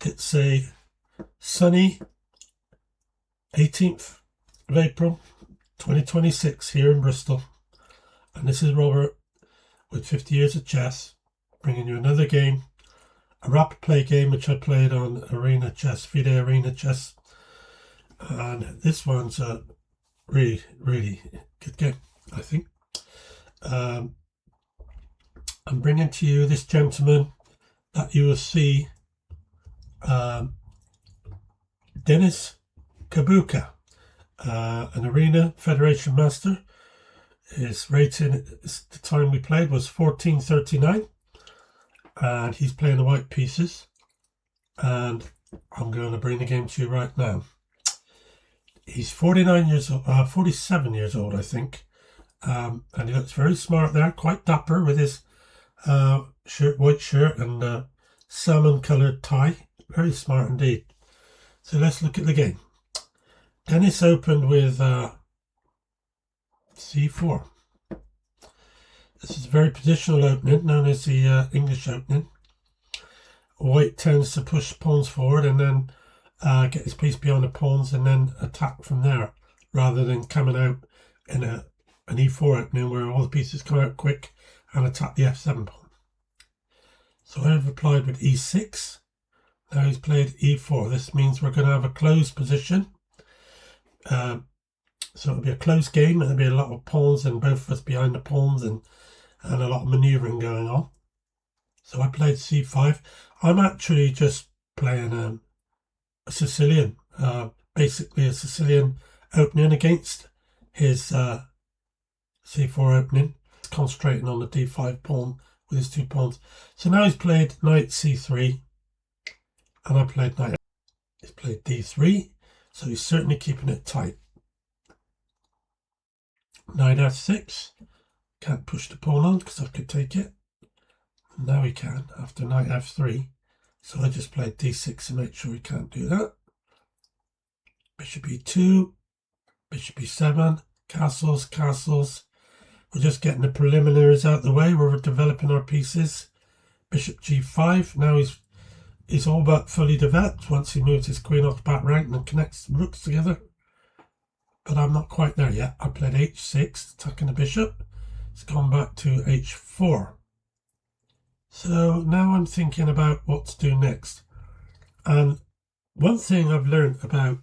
It's a sunny 18th of April 2026 here in Bristol, and this is Robert with 50 Years of Chess, bringing you another game, a rapid play game which I played on Arena Chess, Fide Arena Chess, and this one's a really good game, I think. I'm bringing to you this gentleman that you will see, Dennis Kibuuka, an Arena Federation Master. His rating at the time we played was 1439, and he's playing the white pieces, and I'm going to bring the game to you right now. He's 47 years old, I think, and he looks very smart there, quite dapper with his white shirt and salmon coloured tie. Very smart indeed. So let's look at the game. Dennis opened with c4. This is a very positional opening, known as the English opening. White tends to push pawns forward and then get his piece behind the pawns and then attack from there, rather than coming out in an e4 opening where all the pieces come out quick and attack the f7 pawn. So I've replied with e6. Now he's played e4. This means we're going to have a closed position. So it'll be a close game. There'll be a lot of pawns and both of us behind the pawns and a lot of manoeuvring going on. So I played c5. I'm actually just playing a Sicilian, basically a Sicilian opening against his c4 opening, concentrating on the d5 pawn with his two pawns. So now he's played knight c3, and I played knight. He's played d3, so he's certainly keeping it tight. Knight f6, can't push the pawn on because I could take it. Now he can after knight f3, so I just played d6 to make sure he can't do that. Bishop e2, bishop e7, castles. We're just getting the preliminaries out of the way where we're developing our pieces. Bishop g5, now he's all but fully developed once he moves his queen off the back rank and connects the rooks together. But I'm not quite there yet. I played h6, attacking the bishop. It's gone back to h4. So now I'm thinking about what to do next. And one thing I've learned about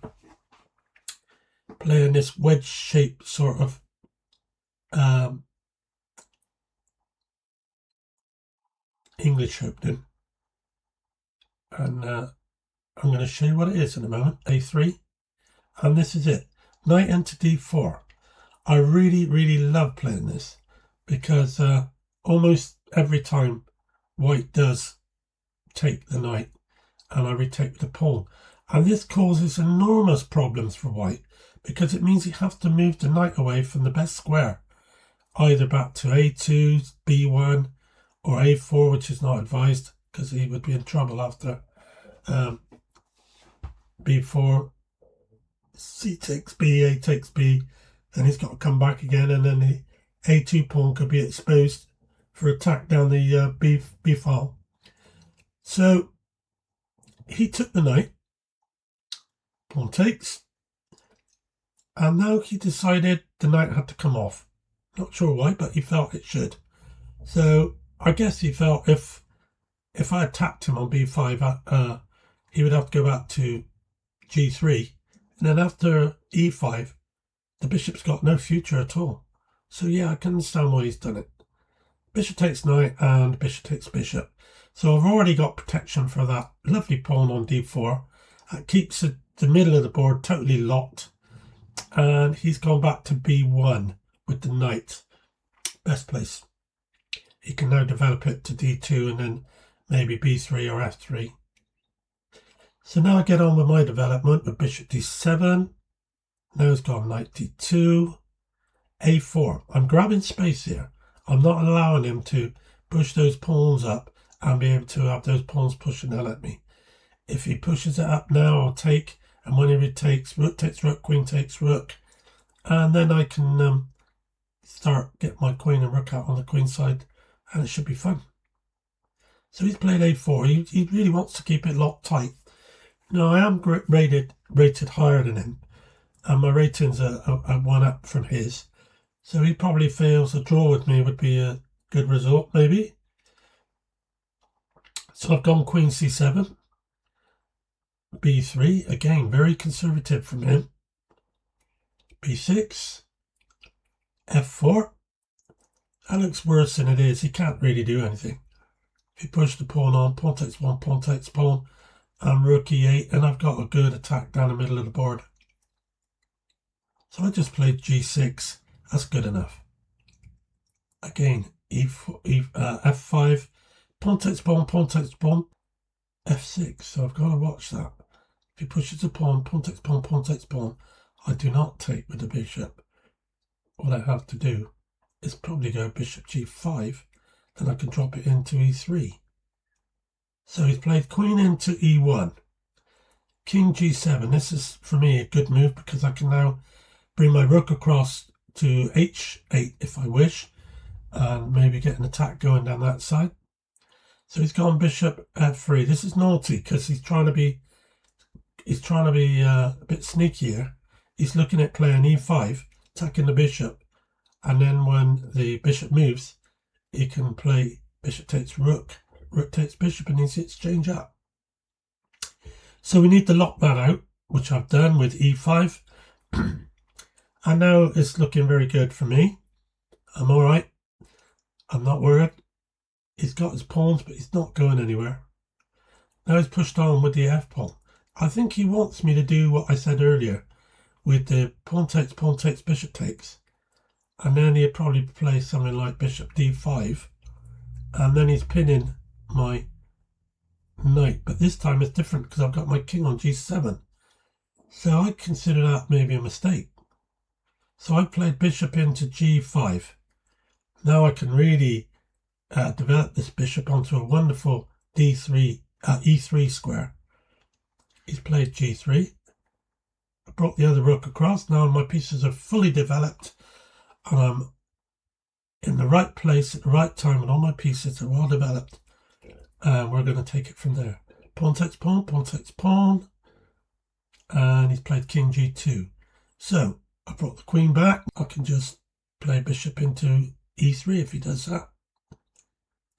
playing this wedge-shaped sort of English opening, and I'm going to show you what it is in a moment. a3, and this is it. Knight into d4. I really love playing this because almost every time white does take the knight and I retake the pawn, and this causes enormous problems for white because it means he has to move the knight away from the best square, either back to a2, b1, or a4, which is not advised because he would be in trouble after b4, c takes b, a takes b, then he's got to come back again, and then the a2 pawn could be exposed for attack down the b file. So he took the knight, pawn takes, and now he decided the knight had to come off. Not sure why, but he felt it should. So I guess he felt if I attacked him on b5, he would have to go back to g3, and then after e5, the bishop's got no future at all. So yeah, I can understand why he's done it. Bishop takes knight and bishop takes bishop. So I've already got protection for that lovely pawn on d4. That keeps the middle of the board totally locked. And he's gone back to b1 with the knight. Best place. He can now develop it to d2 and then maybe b3 or f3. So now I get on with my development with bishop d7. Now he's gone knight d2, a4. I'm grabbing space here. I'm not allowing him to push those pawns up and be able to have those pawns pushing out at me. If he pushes it up now, I'll take, and when he retakes, rook takes rook, queen takes rook, and then I can get my queen and rook out on the queen side, and it should be fun. So he's played a4. He really wants to keep it locked tight No, I am rated higher than him, and my ratings are one up from his. So he probably feels a draw with me would be a good result, maybe. So I've gone Queen C7, B3, again, very conservative from him. B6, F4. That looks worse than it is. He can't really do anything. If you push the pawn on, pawn takes pawn, and rook E8, and I've got a good attack down the middle of the board. So I just played G6. That's good enough. Again, F5, pawn takes pawn, F6. So I've got to watch that. If he pushes a pawn takes pawn, I do not take with the bishop. What I have to do is probably go bishop G5, then I can drop it into E3. So he's played queen into E1. King G7. This is, for me, a good move because I can now bring my rook across to H8 if I wish, and maybe get an attack going down that side. So he's gone bishop F3. This is naughty because he's trying to be a bit sneakier. He's looking at playing E5, attacking the bishop, and then when the bishop moves, he can play bishop takes rook, rook takes bishop, and he's exchange up. So we need to lock that out, which I've done with E5. And now it's looking very good for me. I'm all right. I'm not worried. He's got his pawns, but he's not going anywhere. Now he's pushed on with the F pawn. I think he wants me to do what I said earlier with the pawn takes, bishop takes. And then he'd probably play something like bishop D5. And then he's pinning my knight. But this time it's different because I've got my king on G7. So I consider that maybe a mistake. So I played bishop into G5. Now I can really develop this bishop onto a wonderful E3 square. He's played G3. I brought the other rook across. Now my pieces are fully developed and I'm in the right place at the right time and all my pieces are well developed. And we're going to take it from there. Pawn takes pawn. And he's played king G2. So I brought the queen back. I can just play bishop into E3 if he does that.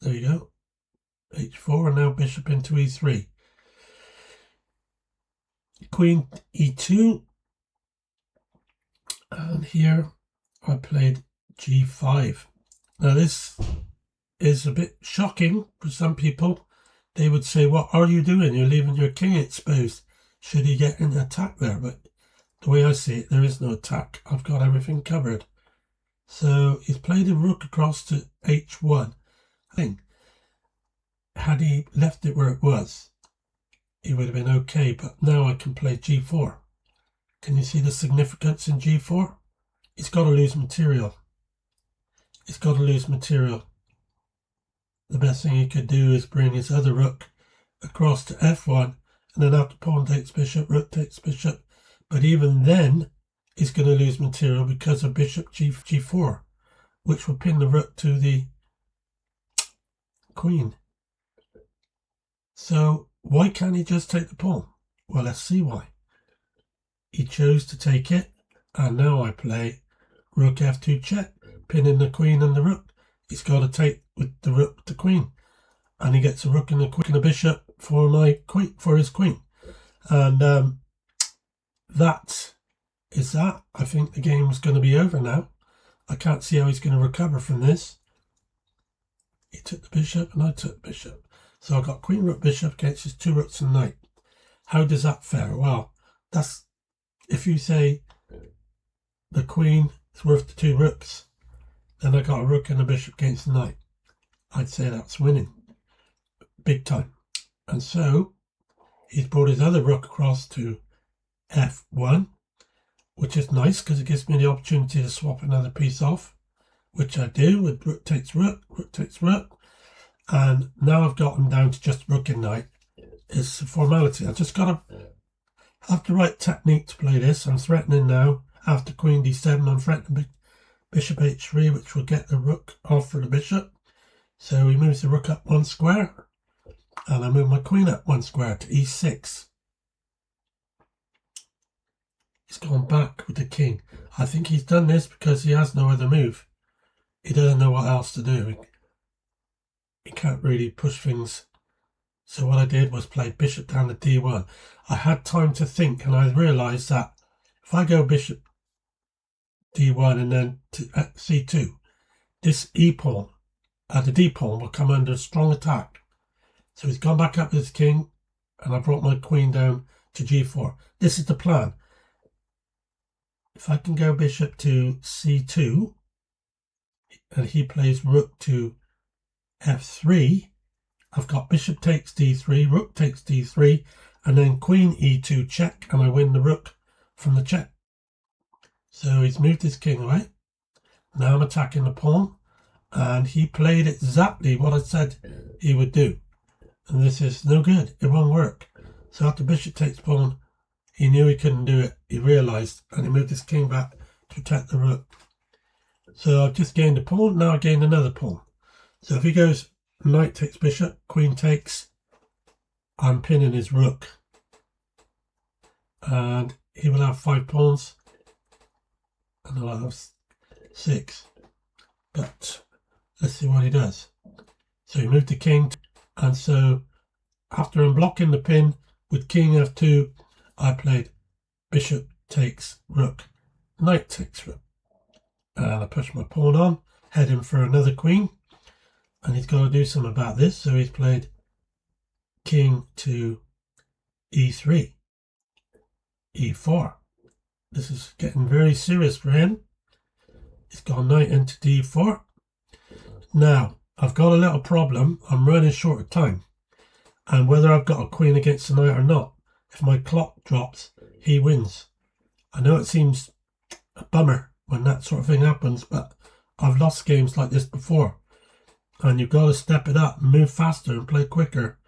There you go. H4 and now bishop into E3. Queen E2. And here I played G5. Now this is a bit shocking for some people. They would say, what are you doing? You're leaving your king exposed. Should he get an attack there? But the way I see it, there is no attack. I've got everything covered. So he's played a rook across to H1. I think had he left it where it was, it would have been okay. But now I can play G4. Can you see the significance in G4? He's got to lose material. He's got to lose material. The best thing he could do is bring his other rook across to F1 and then after pawn takes bishop, rook takes bishop. But even then, he's going to lose material because of bishop G4, which will pin the rook to the queen. So why can't he just take the pawn? Well, let's see why. He chose to take it, and now I play rook F2 check, pinning the queen and the rook. He's got to take with the rook the queen, and he gets a rook and a queen and a bishop for my queen, for his queen. And that is that. I think the game is going to be over now. I can't see how he's going to recover from this. He took the bishop and I took the bishop. So I got queen, rook, bishop against his two rooks and knight. How does that fare? Well, that's if you say the queen is worth the two rooks, then I got a rook and a bishop against the knight. I'd say that's winning. Big time. And so he's brought his other rook across to F1, which is nice because it gives me the opportunity to swap another piece off, which I do with rook takes rook, rook takes rook. And now I've got him down to just rook and knight. It's a formality. I've just got to have the right technique to play this. I'm threatening now, after queen d7, I'm threatening bishop h3, which will get the rook off for the bishop. So he moves the rook up one square, and I move my queen up one square to e6. he's gone back with the king. I think he's done this because he has no other move. He doesn't know what else to do. He can't really push things. So what I did was play bishop down to d1. I had time to think, and I realised that if I go bishop d1 and then to c2, this e pawn, the d pawn will come under strong attack. So he's gone back up with his king, and I brought my queen down to g4. This is the plan. If I can go bishop to c2, and he plays rook to f3, I've got bishop takes d3, rook takes d3, and then queen e2 check, and I win the rook from the check. So he's moved his king away. Now I'm attacking the pawn, and he played exactly what I said he would do. And this is no good. It won't work. So after bishop takes pawn, he knew he couldn't do it. He realised, and he moved his king back to protect the rook. So I've just gained a pawn. Now I gained another pawn. So if he goes knight takes bishop, queen takes, I'm pinning his rook. And he will have 5 pawns. And I'll have 6. But let's see what he does. So he moved the king. And so after unblocking the pin with king f2, I played bishop takes rook, knight takes rook. And I pushed my pawn on, heading for another queen. And he's got to do something about this. So he's played king to e3, e4. This is getting very serious for him. He's got knight into d4. Now, I've got a little problem. I'm running short of time. And whether I've got a queen against the knight or not, if my clock drops, he wins. I know it seems a bummer when that sort of thing happens, but I've lost games like this before. And you've got to step it up, move faster and play quicker.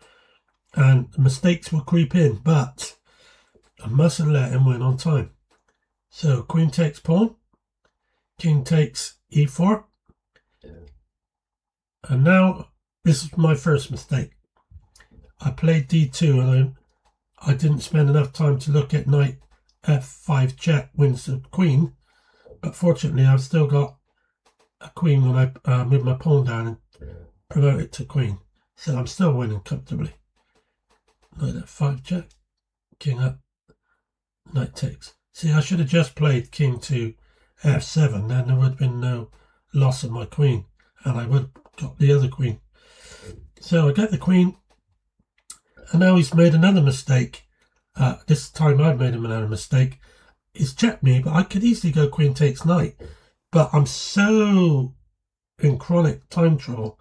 And mistakes will creep in, but I mustn't let him win on time. So queen takes pawn, king takes e4. And now, this is my first mistake. I played d2 and I didn't spend enough time to look at knight f5 check wins the queen. But fortunately, I've still got a queen when I move my pawn down and promote it to queen. So I'm still winning comfortably. Knight f5 check, king up, knight takes. See, I should have just played king to f7, then there would have been no loss of my queen, and I would have got the other queen. So I get the queen, and now he's made another mistake. This time I've made him another mistake. He's checked me, but I could easily go queen takes knight. But I'm so in chronic time trouble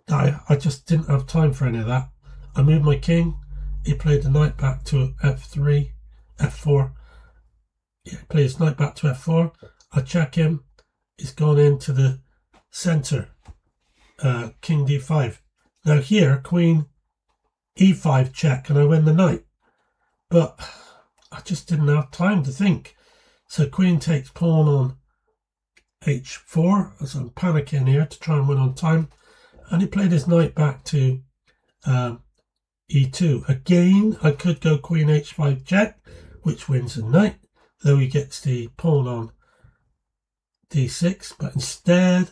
that I just didn't have time for any of that. I moved my king. He played the knight back to f3, f4. He plays knight back to f4. I check him. He's gone into the centre. King d5. Now here, queen e5 check, and I win the knight. But I just didn't have time to think. So queen takes pawn on h4, as I'm panicking here to try and win on time. And he played his knight back to e2. Again, I could go queen h5 check, which wins the knight, though he gets the pawn on d6. But instead,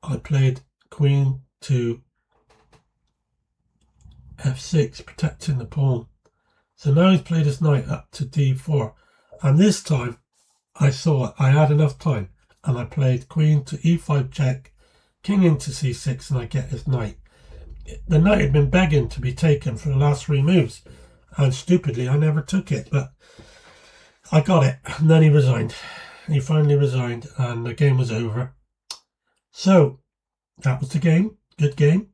I played queen to f6, protecting the pawn. So now he's played his knight up to d4. And this time, I thought I had enough time. And I played queen to e5 check, king into c6, and I get his knight. The knight had been begging to be taken for the last 3 moves. And stupidly, I never took it. But I got it. And then he resigned. He finally resigned, and the game was over. So, that was the game. Good game.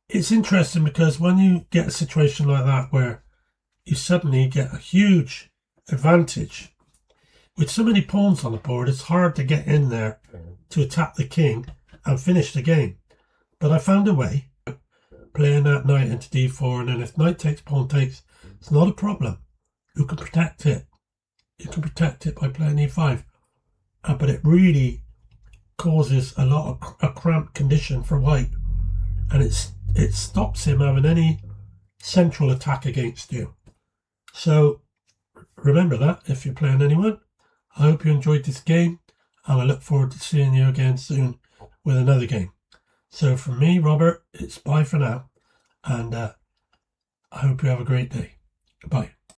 It's interesting because when you get a situation like that where you suddenly get a huge advantage, with so many pawns on the board, it's hard to get in there to attack the king and finish the game. But I found a way, playing that knight into d4, and then if knight takes, pawn takes, it's not a problem. You can protect it. You can protect it by playing e5. But it really causes a lot of a cramped condition for white, and it stops him having any central attack against you. So remember that if you're playing anyone. I hope you enjoyed this game, and I look forward to seeing you again soon with another game. So from me, Robert, it's bye for now, and I hope you have a great day. Bye.